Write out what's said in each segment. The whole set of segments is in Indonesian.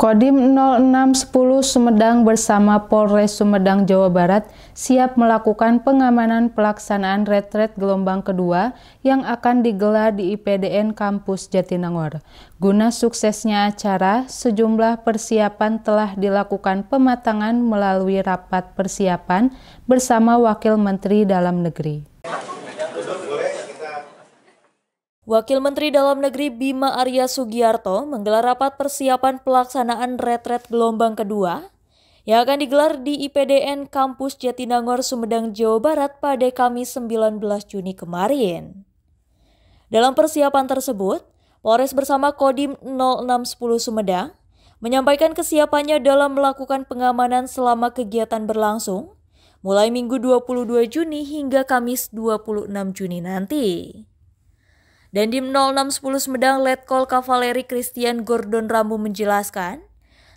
Kodim 0610 Sumedang bersama Polres Sumedang, Jawa Barat siap melakukan pengamanan pelaksanaan retret gelombang kedua yang akan digelar di IPDN Kampus Jatinangor. Guna suksesnya acara, sejumlah persiapan telah dilakukan pematangan melalui rapat persiapan bersama Wakil Menteri Dalam Negeri. Wakil Menteri Dalam Negeri Bima Arya Sugiarto menggelar rapat persiapan pelaksanaan retret gelombang kedua yang akan digelar di IPDN Kampus Jatinangor, Sumedang, Jawa Barat pada Kamis 19 Juni kemarin. Dalam persiapan tersebut, Polres bersama Kodim 0610 Sumedang menyampaikan kesiapannya dalam melakukan pengamanan selama kegiatan berlangsung, mulai Minggu 22 Juni hingga Kamis 26 Juni nanti. Dandim 0610 Sumedang Letkol Kavaleri Christian Gordon Rambu menjelaskan,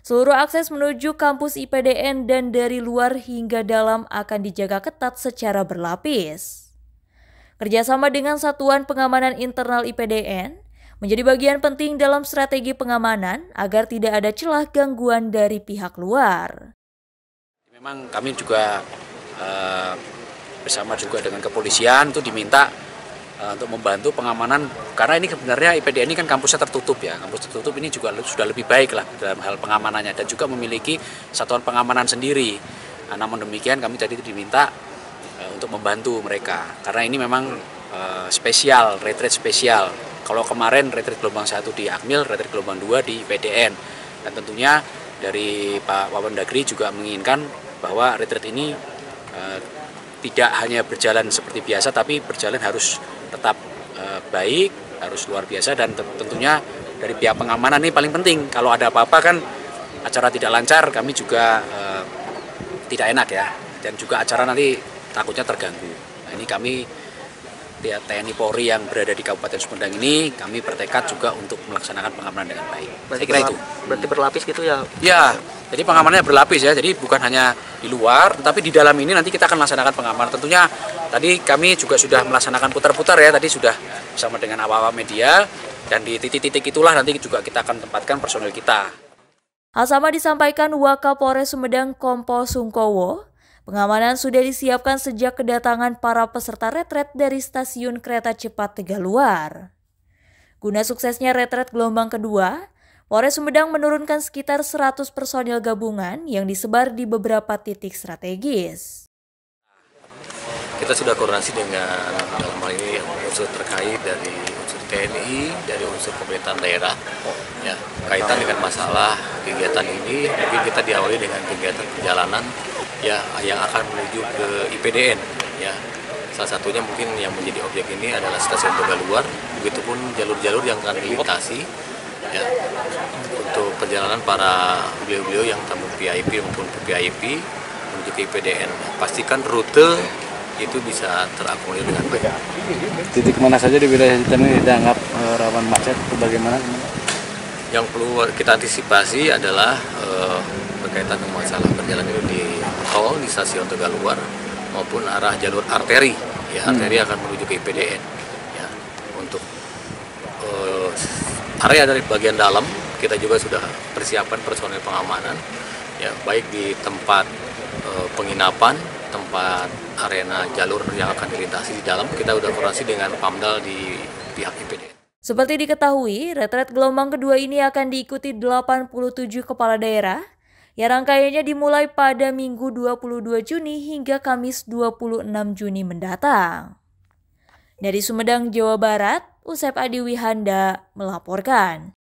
seluruh akses menuju kampus IPDN dan dari luar hingga dalam akan dijaga ketat secara berlapis. Kerjasama dengan Satuan Pengamanan Internal IPDN menjadi bagian penting dalam strategi pengamanan agar tidak ada celah gangguan dari pihak luar. Memang kami juga bersama juga dengan kepolisian itu diminta untuk membantu pengamanan, karena ini sebenarnya IPDN ini kan kampusnya tertutup ya. Kampus tertutup ini juga sudah lebih baik lah dalam hal pengamanannya dan juga memiliki satuan pengamanan sendiri. Namun demikian kami tadi diminta untuk membantu mereka karena ini memang spesial, retret spesial. Kalau kemarin retret gelombang 1 di Akmil, retret gelombang 2 di IPDN. Dan tentunya dari Pak Wapendagri juga menginginkan bahwa retret ini tidak hanya berjalan seperti biasa, tapi berjalan harus tetap baik, harus luar biasa, dan tentunya dari pihak pengamanan ini paling penting. Kalau ada apa-apa kan acara tidak lancar, kami juga tidak enak ya, dan juga acara nanti takutnya terganggu. Nah, ini kami TNI Polri yang berada di Kabupaten Sumedang ini, kami bertekad juga untuk melaksanakan pengamanan dengan baik. Saya kira itu. Berarti berlapis gitu ya? Ya, jadi pengamanannya berlapis ya, jadi bukan hanya di luar, tetapi di dalam ini nanti kita akan melaksanakan pengamanan. Tentunya tadi kami juga sudah melaksanakan putar-putar ya, tadi sudah bersama dengan awak-awak media, dan di titik-titik itulah nanti juga kita akan tempatkan personel kita. Hal sama disampaikan Wakapolres Sumedang Kompo Sungkowo. Pengamanan sudah disiapkan sejak kedatangan para peserta retret dari stasiun kereta cepat Tegaluar. Guna suksesnya retret gelombang kedua, Polres Sumedang menurunkan sekitar 100 personil gabungan yang disebar di beberapa titik strategis. Kita sudah koordinasi dengan dalam hal ini unsur terkait dari unsur TNI, dari unsur pemerintahan daerah. Ya, kaitan dengan masalah kegiatan ini, mungkin kita diawali dengan kegiatan perjalanan ya yang akan menuju ke IPDN. Ya, salah satunya mungkin yang menjadi objek ini adalah stasiun Tegaluar. Begitupun jalur-jalur yang akan dilintasi. Ya, untuk perjalanan para beliau-beliau yang tamu VIP maupun VIP menuju ke IPDN, pastikan rute itu bisa terakomodir dengan baik. Titik mana saja di wilayah ini dianggap rawan macet atau bagaimana? Yang perlu kita antisipasi adalah berkaitan dengan masalah perjalanan itu di tol di stasiun Tegaluar maupun arah jalur arteri. Ya, arteri akan menuju ke IPDN. Ya, untuk area dari bagian dalam kita juga sudah persiapan personel pengamanan, ya baik di tempat penginapan, tempat arena jalur yang akan dilintasi di dalam, kita sudah koordinasi dengan Pamdal di pihak IPDN. Seperti diketahui, retret gelombang kedua ini akan diikuti 87 kepala daerah yang rangkaiannya dimulai pada Minggu 22 Juni hingga Kamis 26 Juni mendatang. Dari Sumedang, Jawa Barat, Usep Adi Wihanda melaporkan.